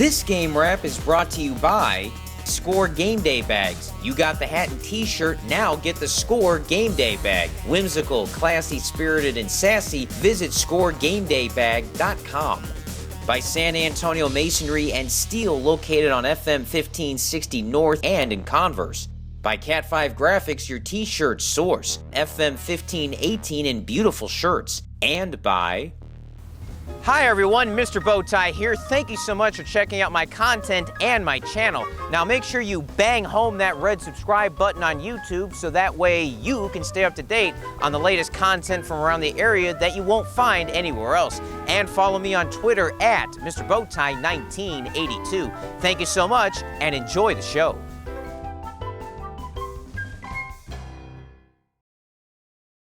This game wrap is brought to you by Score Game Day Bags. You got the hat and t-shirt, now get the Score Game Day Bag. Whimsical, classy, spirited, and sassy, visit scoregamedaybag.com. By San Antonio Masonry and Steel, located on FM 1560 North and in Converse. By Cat 5 Graphics, your t-shirt source, FM 1518 in beautiful shirts. And by... Hi everyone, Mr. Bowtie here. Thank you so much for checking out my content and my channel. Now make sure you bang home that red subscribe button on YouTube so that way you can stay up to date on the latest content from around the area that you won't find anywhere else. And follow me on Twitter at Mr. Bowtie 1982. Thank you so much and enjoy the show.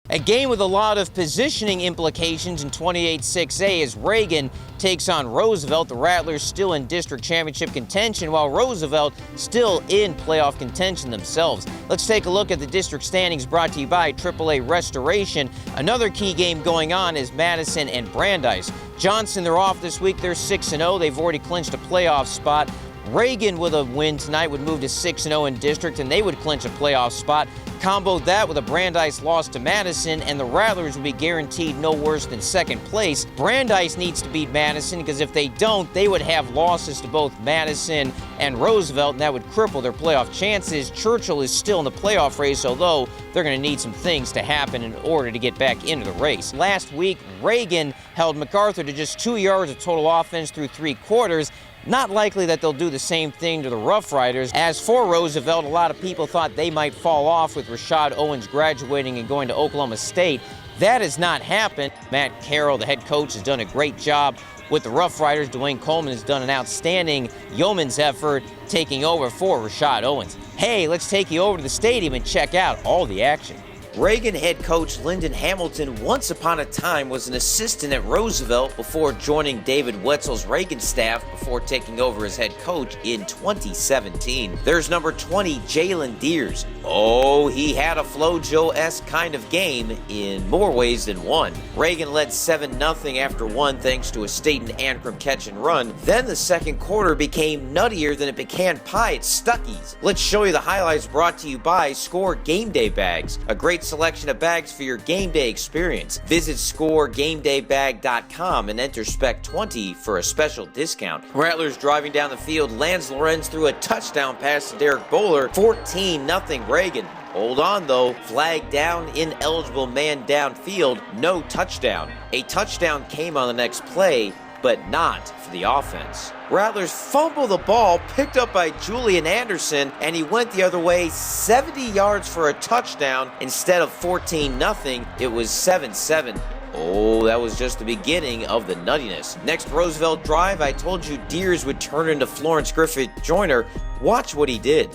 A game with a lot of positioning implications in 28-6A as Reagan takes on Roosevelt. The Rattlers still in district championship contention, while Roosevelt still in playoff contention themselves. Let's take a look at the district standings brought to you by AAA Restoration. Another key game going on is Madison and Brandeis. Johnson, they're off this week. They're 6-0. They've already clinched a playoff spot. Reagan with a win tonight would move to 6-0 in district, and they would clinch a playoff spot. Combo that with a Brandeis loss to Madison, and the Rattlers would be guaranteed no worse than second place. Brandeis needs to beat Madison, because if they don't, they would have losses to both Madison and Roosevelt, and that would cripple their playoff chances. Churchill is still in the playoff race, although they're going to need some things to happen in order to get back into the race. Last week, Reagan held MacArthur to just 2 yards of total offense through 3 quarters. Not likely that they'll do the same thing to the Roughriders. As for Roosevelt, a lot of people thought they might fall off with Rashad Owens graduating and going to Oklahoma State. That has not happened. Matt Carroll, the head coach, has done a great job with the Roughriders. DeWayne Coleman has done an outstanding yeoman's effort taking over for Rashad Owens. Hey, let's take you over to the stadium and check out all the action. Reagan head coach Lyndon Hamilton once upon a time was an assistant at Roosevelt before joining David Wetzel's Reagan staff before taking over as head coach in 2017. There's number 20, Jaylen Deers. Oh, he had a FloJo-esque kind of game in more ways than one. Reagan led 7-0 after one thanks to a Stayton Ankrom catch and run. Then the second quarter became nuttier than a pecan pie at Stuckey's. Let's show you the highlights brought to you by Score Game Day Bags, a great selection of bags for your game day experience. Visit scoregamedaybag.com and enter spec 20 for a special discount. Rattlers driving down the field. Lance Lorenz threw a touchdown pass to Derek Bowler. 14-0 Reagan. Hold on though, flag down, ineligible man downfield, no touchdown. A touchdown came on the next play, but not for the offense. Rattlers fumble the ball, picked up by Julian Anderson, and he went the other way, 70 yards for a touchdown. Instead of 14-0, it was 7-7. Oh, that was just the beginning of the nuttiness. Next Roosevelt drive, I told you Deers would turn into Florence Griffith Joyner. Watch what he did.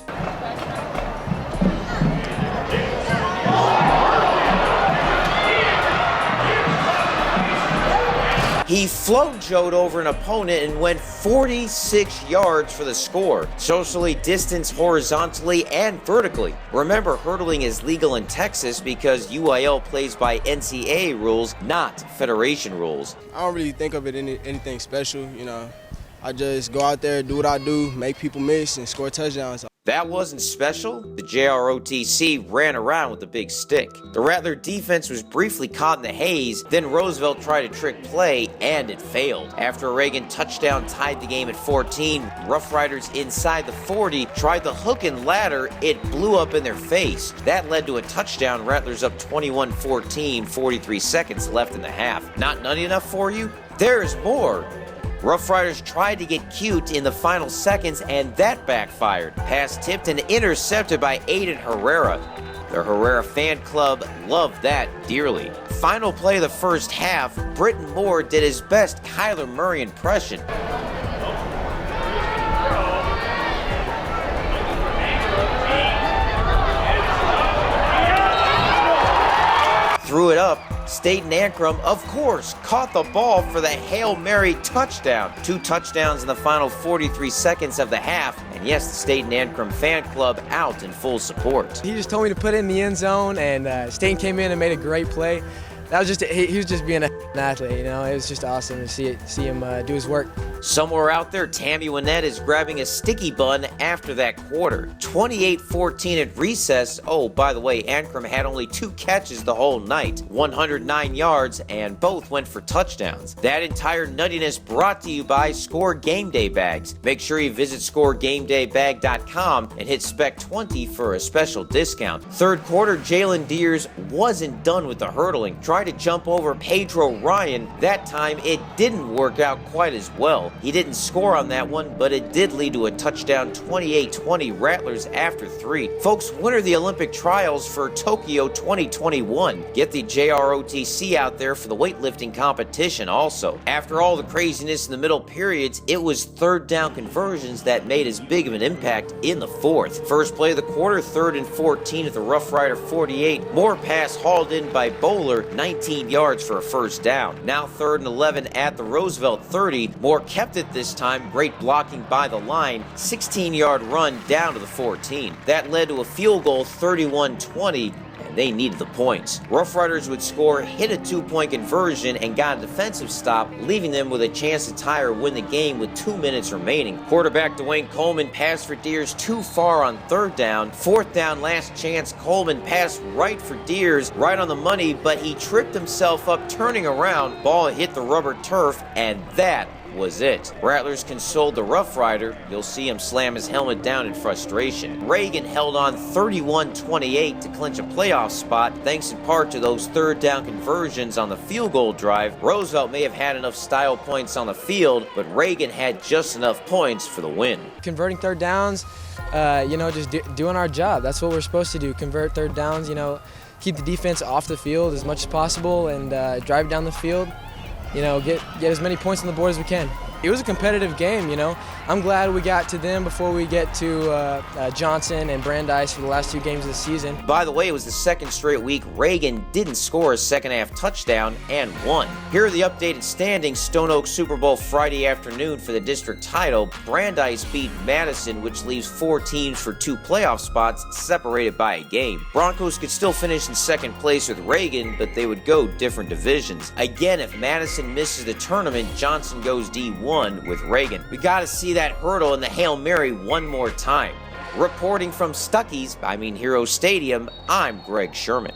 He FloJo'd over an opponent and went 46 yards for the score. Socially distanced horizontally and vertically. Remember, hurdling is legal in Texas because UIL plays by NCAA rules, not Federation rules. I don't really think of it anything special, you know. I just go out there, do what I do, make people miss, and score touchdowns. That wasn't special. The JROTC ran around with a big stick. The Rattler defense was briefly caught in the haze, then Roosevelt tried a trick play, and it failed. After a Reagan touchdown tied the game at 14, Roughriders inside the 40 tried the hook and ladder. It blew up in their face. That led to a touchdown. Rattlers up 21-14, 43 seconds left in the half. Not nutty enough for you? There's more. Roughriders tried to get cute in the final seconds, and that backfired. Pass tipped and intercepted by Aiden Herrera. The Herrera fan club loved that dearly. Final play of the first half, Britton Moore did his best Kyler Murray impression. Threw it up. Stayton Ankrom, of course, caught the ball for the Hail Mary touchdown. 2 touchdowns in the final 43 seconds of the half. And yes, the Stayton Ankrom fan club out in full support. He just told me to put it in the end zone, and Stayton came in and made a great play. That was just, he was just being an athlete, you know. It was just awesome to see him do his work. Somewhere out there, Tammy Wynette is grabbing a sticky bun after that quarter. 28-14 at recess. Oh, by the way, Ankrom had only 2 catches the whole night, 109 yards, and both went for touchdowns. That entire nuttiness brought to you by Score Game Day Bags. Make sure you visit scoregamedaybag.com and hit spec 20 for a special discount. Third quarter, Jaylen wasn't done with the hurdling. Tried to jump over Pedro Ryan. That time, it didn't work out quite as well. He didn't score on that one, but it did lead to a touchdown, 28-20 Rattlers after 3. Folks, when are the Olympic trials for Tokyo 2021? Get the JROTC out there for the weightlifting competition also. After all the craziness in the middle periods, it was third down conversions that made as big of an impact in the fourth. First play of the quarter, 3rd and 14 at the Roughrider 48. Moore pass hauled in by Bowler, 19 yards for a first down. Now 3rd and 11 at the Roosevelt 30. Moore kept it this time, great blocking by the line, 16-yard run down to the 14. That led to a field goal, 31-20. They needed the points. Roughriders would score, hit a 2-point conversion, and got a defensive stop, leaving them with a chance to tie or win the game with 2 minutes remaining. Quarterback DeWayne Coleman passed for Deers too far on 3rd down. 4th down, last chance. Coleman passed right for Deers, right on the money, but he tripped himself up turning around. Ball hit the rubber turf, and that was it. Rattlers consoled the Roughrider. You'll see him slam his helmet down in frustration. Reagan held on 31-28 to clinch a playoff spot, thanks in part to those 3rd down conversions on the field goal drive. Roosevelt may have had enough style points on the field, but Reagan had just enough points for the win. Converting 3rd downs, just doing our job. That's what we're supposed to do, convert 3rd downs, keep the defense off the field as much as possible and drive down the field. Get as many points on the board as we can. It was a competitive game, I'm glad we got to them before we get to Johnson and Brandeis for the last 2 games of the season. By the way, it was the 2nd straight week Reagan didn't score a second-half touchdown and won. Here are the updated standings. Stone Oak Super Bowl Friday afternoon for the district title. Brandeis beat Madison, which leaves 4 teams for 2 playoff spots separated by a game. Broncos could still finish in 2nd place with Reagan, but they would go different divisions. Again, if Madison misses the tournament, Johnson goes D1 with Reagan. We got to see that hurdle in the Hail Mary one more time. Reporting from Hero Stadium, I'm Greg Sherman.